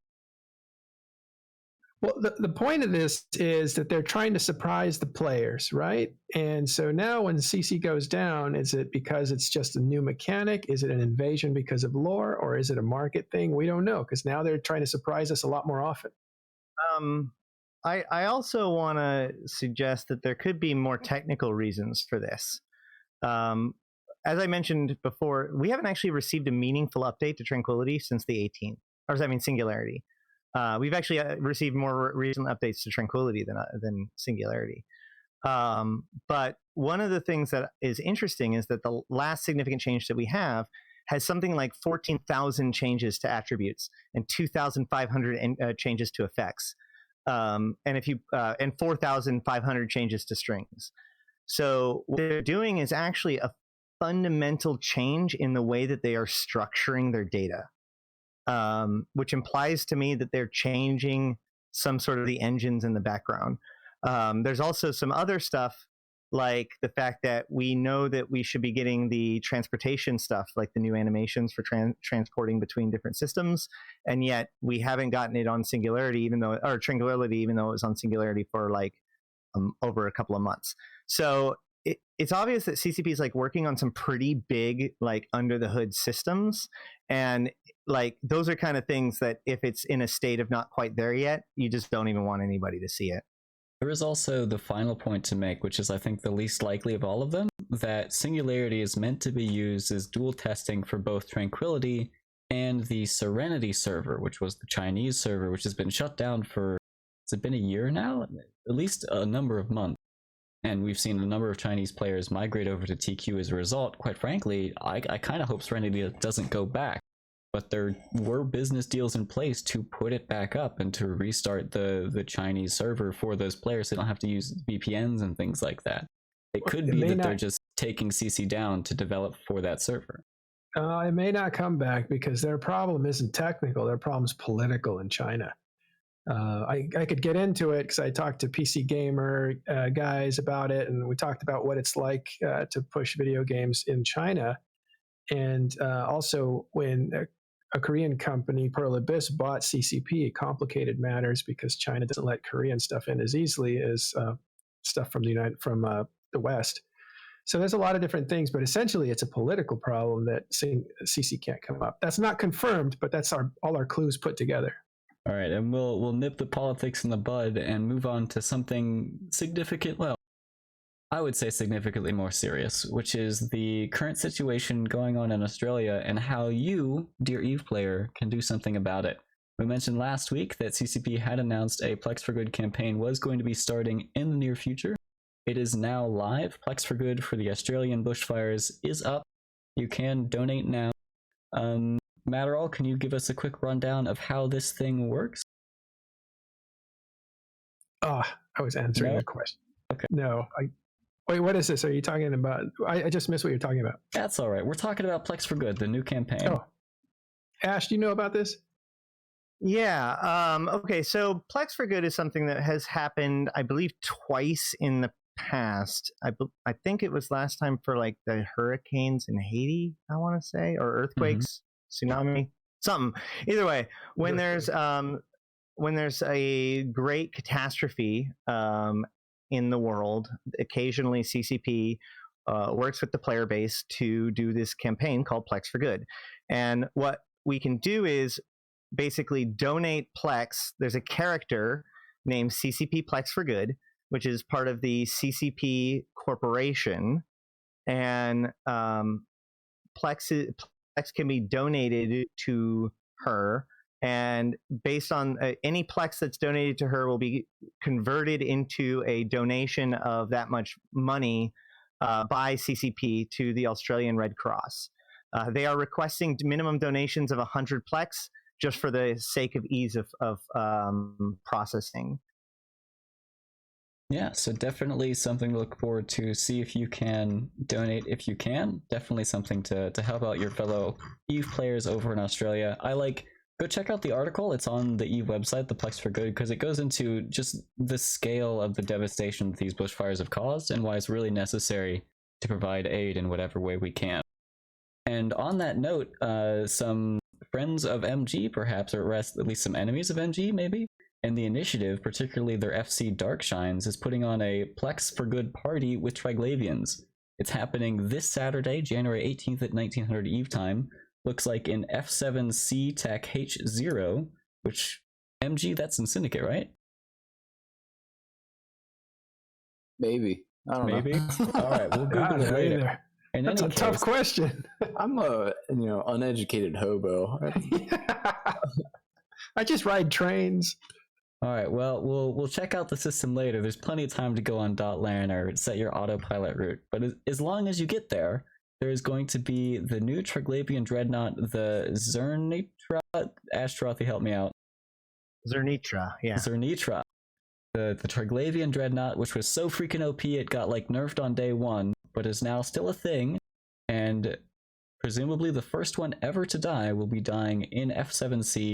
Well, the point of this is that they're trying to surprise the players, right? And so now when CC goes down, is it because it's just a new mechanic? Is it an invasion because of lore? Or is it a market thing? We don't know, because now they're trying to surprise us a lot more often. I also want to suggest that there could be more technical reasons for this. As I mentioned before, we haven't actually received a meaningful update to Tranquility since the 18th, or I mean Singularity. We've actually received more recent updates to Tranquility than Singularity. But one of the things that is interesting is that the last significant change that we have has something like 14,000 changes to attributes and 2,500 changes to effects, and 4,500 changes to strings. So what they're doing is actually a fundamental change in the way that they are structuring their data, which implies to me that they're changing some sort of the engines in the background. There's also some other stuff, like the fact that we know that we should be getting the transportation stuff, like the new animations for transporting between different systems, and yet we haven't gotten it on Singularity, or Tranquility, even though it was on Singularity for like over a couple of months. So it's obvious that CCP is like working on some pretty big, like under the hood systems, and like those are kind of things that if it's in a state of not quite there yet, you just don't even want anybody to see it. There is also the final point to make, which is I think the least likely of all of them, that Singularity is meant to be used as dual testing for both Tranquility and the Serenity server, which was the Chinese server, which has been shut down for, has it been a year now? At least a number of months. And we've seen a number of Chinese players migrate over to TQ as a result. Quite frankly, I kind of hope Serenity doesn't go back. But there were business deals in place to put it back up and to restart the Chinese server for those players so they don't have to use VPNs and things like that. It could be that they're just taking CC down to develop for that server. It may not come back because their problem isn't technical. Their problem is political in China. I could get into it because I talked to PC Gamer guys about it, and we talked about what it's like to push video games in China. And also when a Korean company, Pearl Abyss, bought CCP, it complicated matters because China doesn't let Korean stuff in as easily as stuff from the West. So there's a lot of different things, but essentially it's a political problem that CC can't come up. That's not confirmed, but that's all our clues put together. All right, and we'll nip the politics in the bud and move on to something significant. Well, I would say significantly more serious, which is the current situation going on in Australia and how you, dear Eve player, can do something about it. We mentioned last week that CCP had announced a Plex for Good campaign was going to be starting in the near future. It is now live. Plex for Good for the Australian bushfires is up. You can donate now. Matterall, can you give us a quick rundown of how this thing works? I was answering the question. Okay. No, wait, what is this? Are you talking about? I just missed what you're talking about. That's all right. We're talking about Plex for Good, the new campaign. Oh, Ash, do you know about this? Yeah. Okay. So Plex for Good is something that has happened, I believe, twice in the past. I think it was last time for like the hurricanes in Haiti, I want to say, or earthquakes, tsunami, something. Either way, when there's a great catastrophe in the world, occasionally CCP works with the player base to do this campaign called Plex for Good. And what we can do is basically donate Plex. There's a character named CCP Plex for Good, which is part of the CCP Corporation. And Plex can be donated to her. And based on any Plex that's donated to her will be converted into a donation of that much money by CCP to the Australian Red Cross. They are requesting minimum donations of 100 Plex just for the sake of ease of processing. Yeah, so definitely something to look forward to. See if you can donate if you can. Definitely something to help out your fellow Eve players over in Australia. Go check out the article. It's on the Eve website, the Plex for Good, because it goes into just the scale of the devastation that these bushfires have caused and why it's really necessary to provide aid in whatever way we can. And on that note, some friends of MG perhaps, or at least some enemies of MG maybe, and the initiative, particularly their FC Darkshines, is putting on a Plex for Good party with Triglavians. It's happening this Saturday, January 18th at 1900 Eve time. Looks like in F7C Tech H0, which MG, that's in Syndicate, right? Maybe. I don't Maybe. know. All right, we'll Google it later. Either. In That's any a tough case, question. I'm a uneducated hobo. I just ride trains. all right, well, we'll check out the system later. There's plenty of time to go on .lan or set your autopilot route. But as long as you get there, there is going to be the new Triglavian Dreadnought, the Zernitra. Ashtaroth, help me out. Zernitra, yeah. Zernitra. The Triglavian Dreadnought, which was so freaking OP it got nerfed on day one, but is now still a thing, and presumably the first one ever to die will be dying in F7C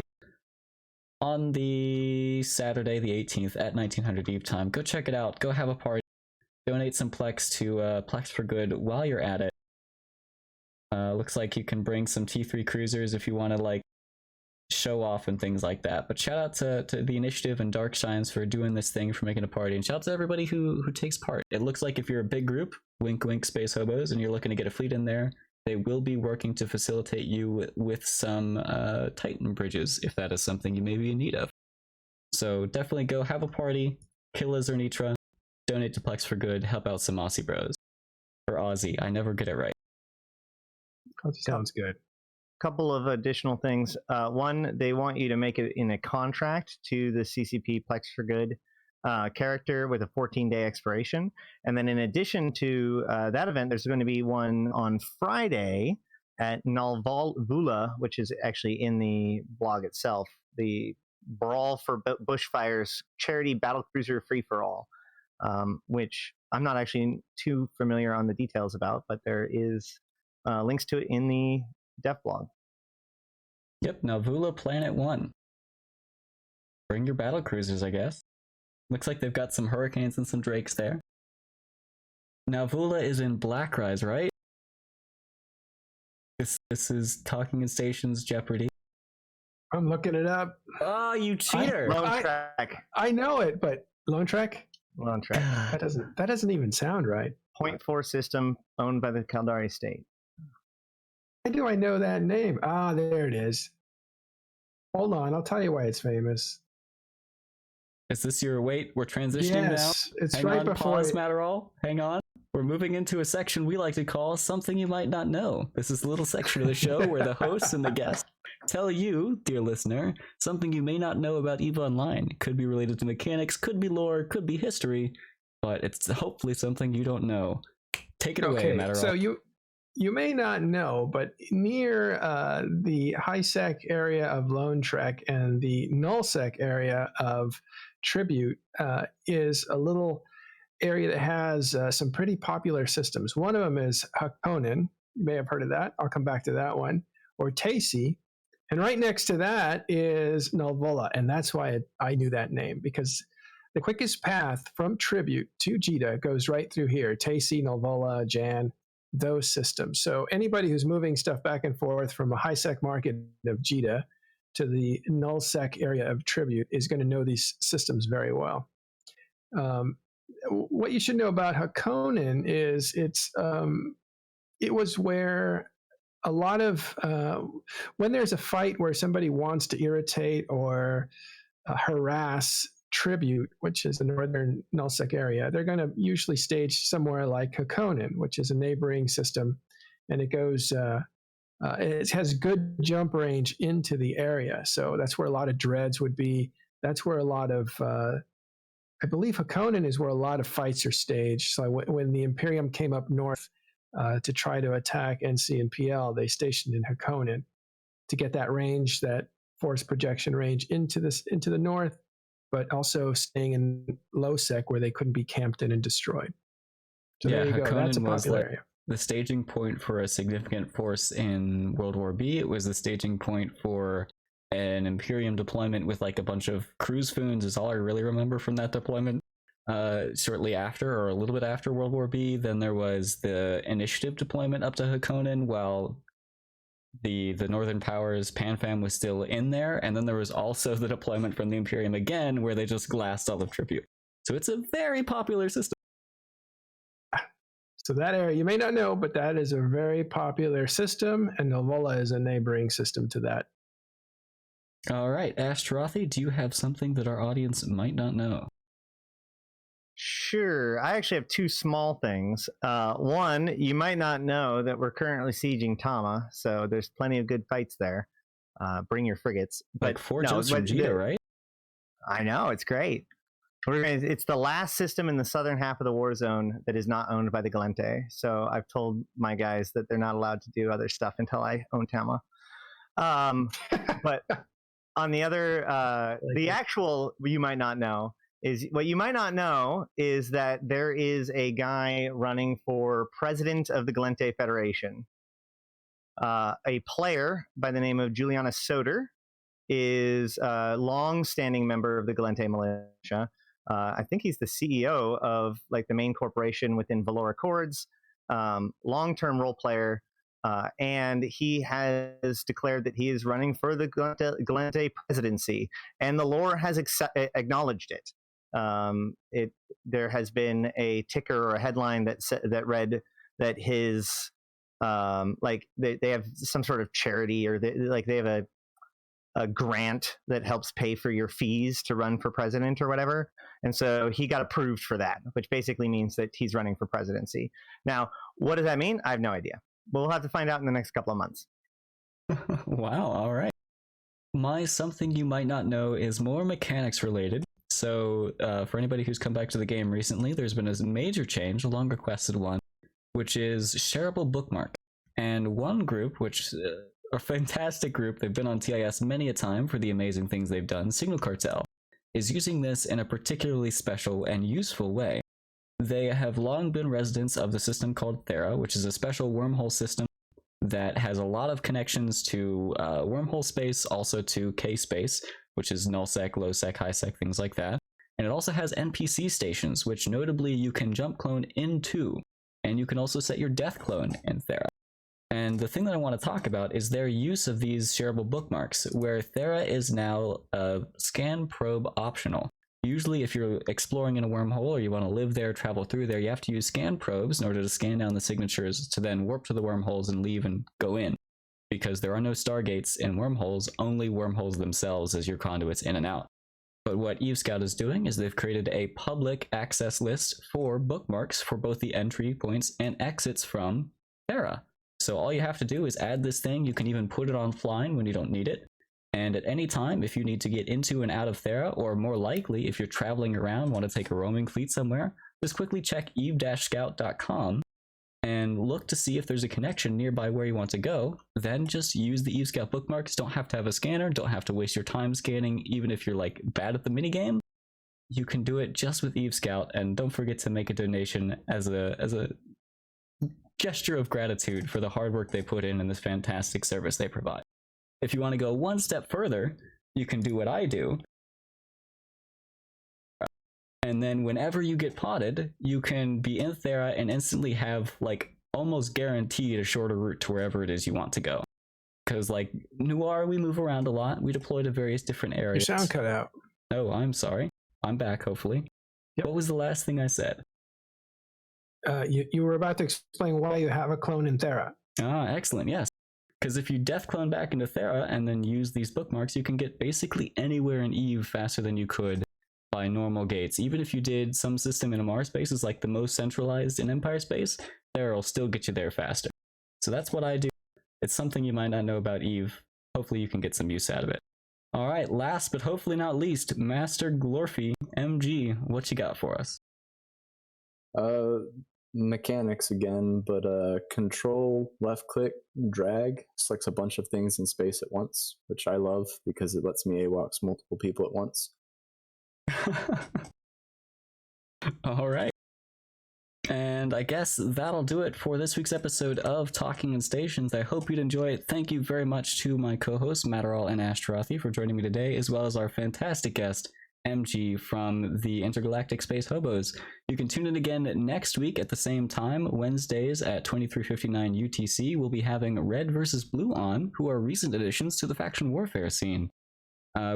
on the Saturday the 18th at 1900 Eve time. Go check it out. Go have a party. Donate some Plex to Plex for Good while you're at it. Looks like you can bring some T3 cruisers if you want to show off and things like that. But shout out to the initiative and Darkshines for doing this thing, for making a party, and shout out to everybody who takes part. It looks like if you're a big group, wink wink Space Hobos, and you're looking to get a fleet in there, they will be working to facilitate you with some Titan bridges if that is something you may be in need of. So definitely go have a party, kill a Zernitra, donate to Plex for Good, help out some Aussie bros. Or Aussie, I never get it right. Sounds good. Couple of additional things. One, they want you to make it in a contract to the CCP Plex for Good character with a 14-day expiration. And then in addition to that event, there's going to be one on Friday at Nalvula, which is actually in the blog itself, the Brawl for Bushfires charity battlecruiser free-for-all, which I'm not actually too familiar on the details about, but there is links to it in the dev blog. Yep, Nalvula Planet 1. Bring your battle cruisers, I guess. Looks like they've got some Hurricanes and some Drakes there. Nalvula is in Blackrise, right? This is Talking in Stations Jeopardy. I'm looking it up. Oh, you cheater! Lone Track. I know it, but Lone Trek? Lone Track. That doesn't even sound right. Point 4 system owned by the Caldari State. Why do I know that name? Ah, there it is. Hold on, I'll tell you why it's famous. Is this your wait? We're transitioning now. It's Hang right on, before. pause, Matterall. Hang on. We're moving into a section we like to call Something You Might Not Know. This is a little section of the show where the hosts and the guests tell you, dear listener, something you may not know about EVE Online. It could be related to mechanics, could be lore, could be history, but it's hopefully something you don't know. Take it away, Matterall. So you may not know, but near the high-sec area of Lone Trek and the null-sec area of Tribute is a little area that has some pretty popular systems. One of them is Hakonen. You may have heard of that. I'll come back to that one. Or Tacy. And right next to that is Nalvula. And that's why I knew that name, because the quickest path from Tribute to Jita goes right through here. Tacy, Nalvula, Jan, those systems. So anybody who's moving stuff back and forth from a high-sec market of Jita to the null-sec area of Tribute is going to know these systems very well. What you should know about Hakonen is it was where a lot of when there's a fight where somebody wants to irritate or harass Tribute, which is the northern nullsec area, they're going to usually stage somewhere like Hakonen, which is a neighboring system, and it goes it has good jump range into the area. So that's where a lot of dreads would be. That's where a lot of I believe Hakonen is where a lot of fights are staged. So when the Imperium came up north to try to attack NC and PL, they stationed in Hakonen to get that range, that force projection range into the north, but also staying in Lowsec where they couldn't be camped in and destroyed. So Yeah, there you go. That's a Hakonnen was popular like area. the staging point for a significant force in World War B. It was the staging point for an Imperium deployment with like a bunch of cruise foons is all I really remember from that deployment. Shortly after, or a little bit after World War B, then there was the initiative deployment up to Hakonnen while the Northern Powers PanFam was still in there, and then there was also the deployment from the Imperium again where they just glassed all of Tribute. So it's a very popular system. So that area, you may not know, but that is a very popular system, and Novola is a neighboring system to that. All right, Ashtarothi, do you have something that our audience might not know? Sure. I actually have two small things. One, you might not know that we're currently sieging Tama, so there's plenty of good fights there. Bring your frigates. Like 4 jumps from Jita, right? I know, it's great. It's the last system in the southern half of the war zone that is not owned by the Galente. So I've told my guys that they're not allowed to do other stuff until I own Tama. But on the other, the actual you might not know is what you might not know is that there is a guy running for president of the Galente Federation. A player by the name of Juliana Soder is a long-standing member of the Galente militia. I think he's the CEO of like the main corporation within Valor Accords, long-term role player, and he has declared that he is running for the Galente presidency, and the lore has acknowledged it. There has been a ticker or a headline that read that his like they have some sort of charity or they have a grant that helps pay for your fees to run for president or whatever. And so he got approved for that, which basically means that he's running for presidency. Now, what does that mean? I have no idea. We'll have to find out in the next couple of months. Wow, all right. My something you might not know is more mechanics related. So for anybody who's come back to the game recently, there's been a major change, a long requested one, which is shareable bookmark. And one group, which a fantastic group, they've been on TIS many a time for the amazing things they've done, Signal Cartel, is using this in a particularly special and useful way. They have long been residents of the system called Thera, which is a special wormhole system that has a lot of connections to wormhole space, also to K-space, which is nullsec, lowsec, highsec, things like that. And it also has NPC stations, which notably you can jump clone into, and you can also set your death clone in Thera. And the thing that I want to talk about is their use of these shareable bookmarks, where Thera is now scan probe optional. Usually if you're exploring in a wormhole or you want to live there, travel through there, you have to use scan probes in order to scan down the signatures to then warp to the wormholes and leave and go in. Because there are no stargates in wormholes, only wormholes themselves as your conduits in and out. But what Eve Scout is doing is they've created a public access list for bookmarks for both the entry points and exits from Thera. So all you have to do is add this thing. You can even put it on flying when you don't need it. And at any time, if you need to get into and out of Thera, or more likely, if you're traveling around, want to take a roaming fleet somewhere, just quickly check eve-scout.com and look to see if there's a connection nearby where you want to go. Then just use the Eve Scout bookmarks. Don't have to have a scanner. Don't have to waste your time scanning, even if you're like bad at the minigame. You can do it just with Eve Scout, and don't forget to make a donation as a gesture of gratitude for the hard work they put in this fantastic service they provide. If you want to go one step further, you can do what I do. And then whenever you get potted, you can be in Thera and instantly have like almost guaranteed a shorter route to wherever it is you want to go. Because like Noir, we move around a lot. We deploy to various different areas. Your sound cut out. Oh, I'm sorry. I'm back, hopefully. Yep. What was the last thing I said? You were about to explain why you have a clone in Thera. Ah, excellent, yes. Because if you death clone back into Thera and then use these bookmarks, you can get basically anywhere in Eve faster than you could by normal gates. Even if you did some system in Amar space is like the most centralized in Empire space, Thera will still get you there faster. So that's what I do. It's something you might not know about Eve. Hopefully you can get some use out of it. All right, last but hopefully not least, MasterGlorfy MG, what you got for us? Mechanics again, but control, left click, drag selects a bunch of things in space at once, which I love because it lets me AWACS multiple people at once. All right. And I guess that'll do it for this week's episode of Talking in Stations. I hope you'd enjoy it. Thank you very much to my co-hosts, Matterall and Ashtarothi, for joining me today, as well as our fantastic guest, MG from the Intergalactic Space Hobos. You can tune in again next week at the same time, Wednesdays at 23:59 UTC. We'll be having Red versus Blue on, who are recent additions to the faction warfare scene.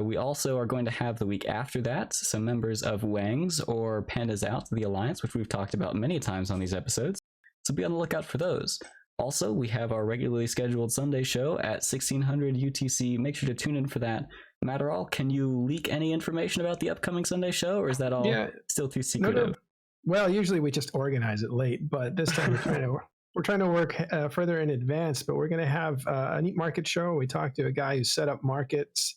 We also are going to have the week after that some members of Wangs or Pandas Out, the Alliance, which we've talked about many times on these episodes. So be on the lookout for those. Also, we have our regularly scheduled Sunday show at 1600 UTC. Make sure to tune in for that. Matterall, can you leak any information about the upcoming Sunday show, or is that all still too secretive? No. Well, usually we just organize it late, but this time we're trying to work further in advance. But we're going to have a neat market show. We talked to a guy who set up markets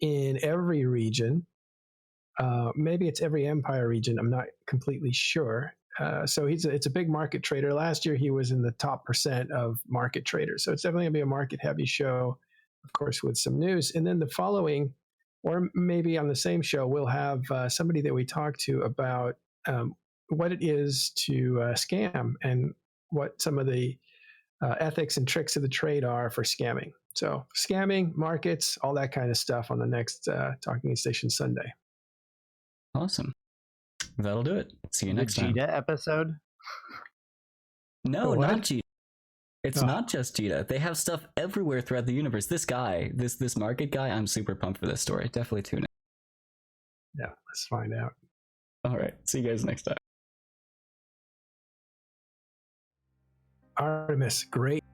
in every region. Maybe it's every empire region. I'm not completely sure. So it's a big market trader. Last year he was in the top % of market traders. So it's definitely going to be a market heavy show, of course, with some news. And then the following, or maybe on the same show, we'll have somebody that we talk to about what it is to scam and what some of the ethics and tricks of the trade are for scamming. So scamming, markets, all that kind of stuff on the next Talking Station Sunday. Awesome. That'll do it. See you next the time. Jita episode? No, What? not Jita. It's not just Jita. They have stuff everywhere throughout the universe. This guy, this market guy, I'm super pumped for this story. Definitely tune in. Yeah, let's find out. All right. See you guys next time. Artemis, great.